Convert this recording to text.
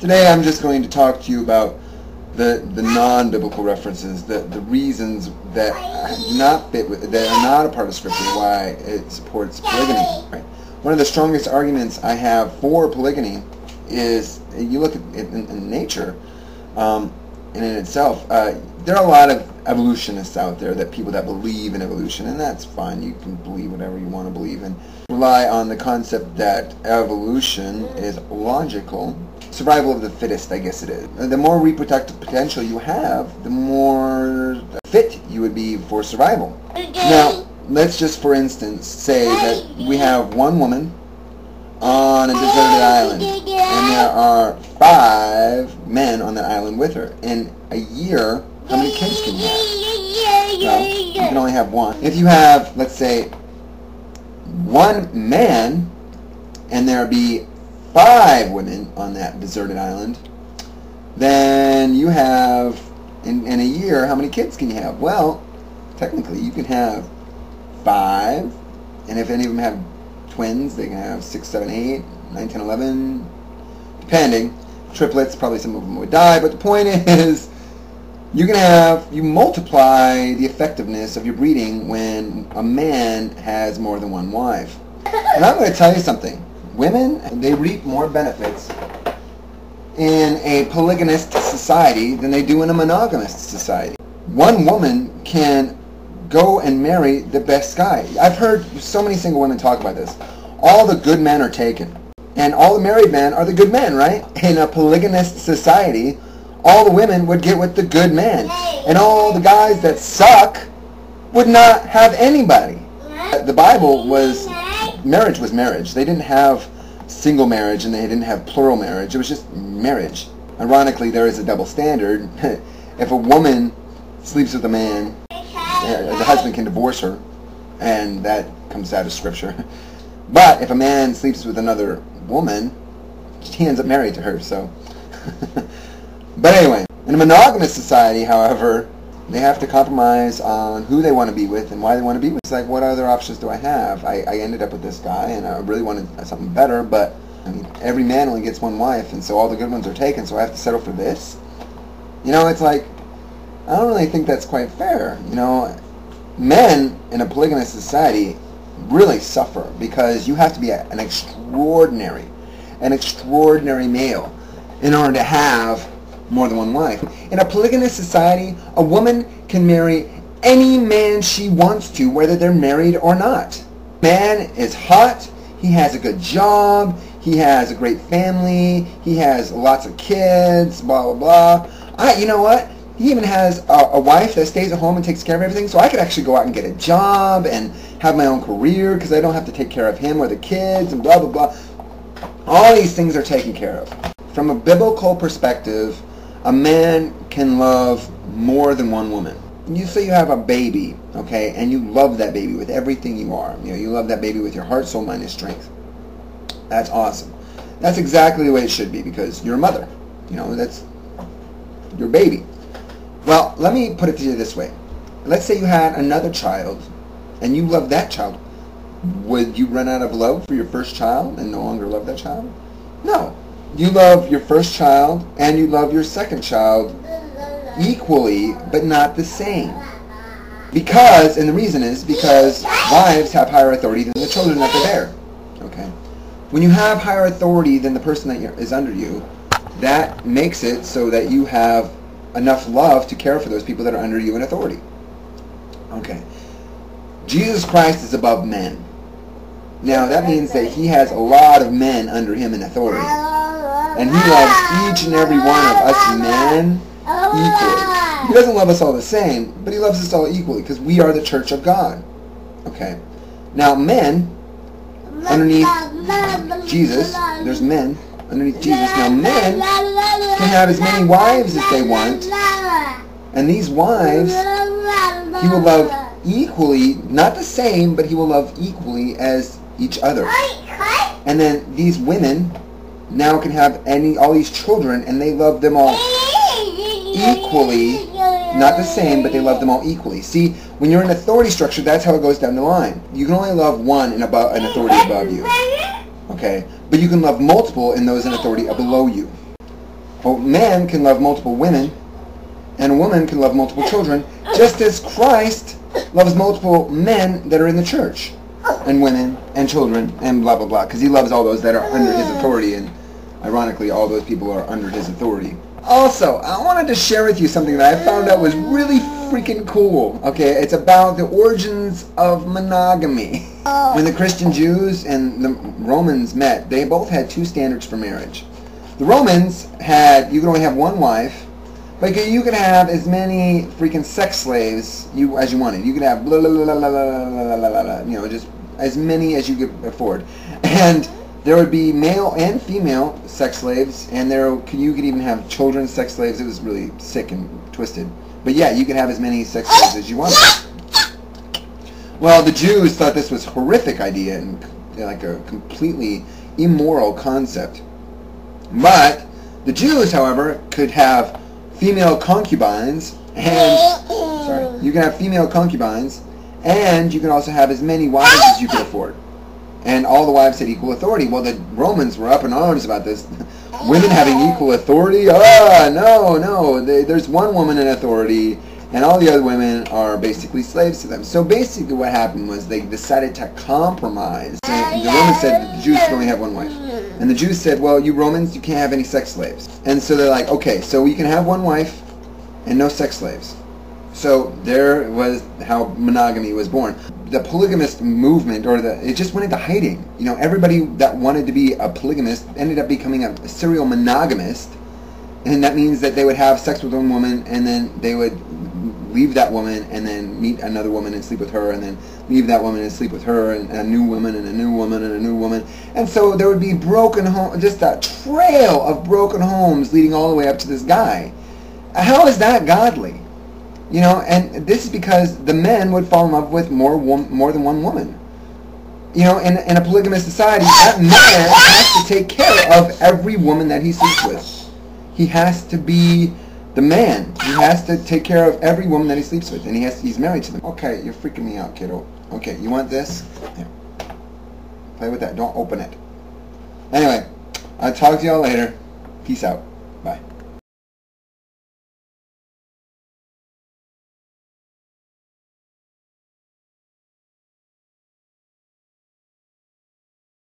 Today I'm just going to talk to you about the non-biblical references, the reasons that do not fit with, that are not a part of Scripture, why it supports polygamy. Right? One of the strongest arguments I have for polygamy is, you look at it in nature, and in itself, there are a lot of evolutionists out there, that people that believe in evolution, and that's fine. You can believe whatever you want to believe in. Rely on the concept that evolution is logical. Survival of the fittest, I guess it is. The more reproductive potential you have, the more fit you would be for survival. Now, let's just, for instance, say that we have one woman on a deserted island, and there are 5 men on that island with her. In a year, how many kids can you have? Well, you can only have one. If you have, let's say, one man, and there be 5 women on that deserted island, then you have, in a year, how many kids can you have? Well, technically, you can have 5, and if any of them have twins, they can have 6, 7, 8, 9, 10, 11, depending. Triplets, probably some of them would die, but the point is, you multiply the effectiveness of your breeding when a man has more than one wife. And I'm going to tell you something. Women, they reap more benefits in a polygamist society than they do in a monogamous society. One woman can go and marry the best guy. I've heard so many single women talk about this. All the good men are taken, and all the married men are the good men, right? In a polygamist society, all the women would get with the good man, and all the guys that suck would not have anybody. The Bible was, marriage was marriage. They didn't have single marriage, and they didn't have plural marriage. It was just marriage. Ironically, there is a double standard. If a woman sleeps with a man, the husband can divorce her, and that comes out of Scripture. But if a man sleeps with another woman, he ends up married to her, so. But anyway, in a monogamous society, however, they have to compromise on who they want to be with and why they want to be with. It's like, what other options do I have? I ended up with this guy, and I really wanted something better, but I mean, every man only gets one wife, and so all the good ones are taken, so I have to settle for this? You know, it's like, I don't really think that's quite fair. You know, men in a polygamous society really suffer because you have to be an extraordinary male in order to have more than one wife. In a polygamous society, a woman can marry any man she wants to, whether they're married or not. Man is hot, he has a good job, he has a great family, he has lots of kids, blah, blah, blah. You know what? He even has a wife that stays at home and takes care of everything, so I could actually go out and get a job and have my own career because I don't have to take care of him or the kids and blah, blah, blah. All these things are taken care of. From a biblical perspective, a man can love more than one woman. You say you have a baby, okay, and you love that baby with everything you are. You know, you love that baby with your heart, soul, mind, and strength. That's awesome. That's exactly the way it should be because you're a mother. You know, that's your baby. Well, let me put it to you this way. Let's say you had another child, and you love that child. Would you run out of love for your first child and no longer love that child? No. You love your first child and you love your second child equally, but not the same. Because, and the reason is because wives have higher authority than the children that they bear. Okay? When you have higher authority than the person that is under you, that makes it so that you have enough love to care for those people that are under you in authority. Okay. Jesus Christ is above men. Now, that means that he has a lot of men under him in authority. And he loves each and every one of us men equally. He doesn't love us all the same, but he loves us all equally because we are the church of God. Okay. Now, men, underneath Jesus, there's men underneath Jesus. Now, men can have as many wives as they want, and these wives he will love equally, not the same, but he will love equally as each other. And then these women now can have all these children, and they love them all equally, not the same, but they love them all equally. See, when you're in an authority structure, that's how it goes down the line. You can only love one in an authority above you. Okay? But you can love multiple in those in authority below you. a man can love multiple women, and a woman can love multiple children, just as Christ loves multiple men that are in the church, and women, and children, and blah, blah, blah, because he loves all those that are under his authority, and ironically, all those people are under his authority. Also, I wanted to share with you something that I found out was really freaking cool. Okay, it's about the origins of monogamy. When the Christian Jews and the Romans met, they both had two standards for marriage. The Romans had, you could only have one wife, but you could have as many freaking sex slaves as you wanted. You could have blah, blah, blah, blah, blah, blah, blah, blah, blah, you know, just as many as you could afford. And there would be male and female sex slaves, and you could even have children's sex slaves. It was really sick and twisted. But yeah, you could have as many sex slaves as you wanted. Well, the Jews thought this was a horrific idea and like a completely immoral concept. But the Jews, however, could have female concubines, and you can have female concubines, and you can also have as many wives as you can afford. And all the wives had equal authority. Well, the Romans were up in arms about this. Women having equal authority? No. There's one woman in authority, and all the other women are basically slaves to them. So basically what happened was they decided to compromise. So the Romans said that the Jews could only have one wife. And the Jews said, well, you Romans, you can't have any sex slaves. And so they're like, okay, so we can have one wife and no sex slaves. So there was how monogamy was born. The polygamist movement, it just went into hiding. You know, everybody that wanted to be a polygamist ended up becoming a serial monogamist, and that means that they would have sex with one woman, and then they would leave that woman, and then meet another woman and sleep with her, and then leave that woman and sleep with her, and a new woman, and a new woman, and a new woman. And so there would be broken home, just a trail of broken homes leading all the way up to this guy. How is that godly? You know, and this is because the men would fall in love with more than one woman. You know, in a polygamous society, that man has to take care of every woman that he sleeps with. He has to be the man. He has to take care of every woman that he sleeps with, and he's married to them. Okay, you're freaking me out, kiddo. Okay, you want this? Here. Play with that. Don't open it. Anyway, I'll talk to y'all later. Peace out. Bye.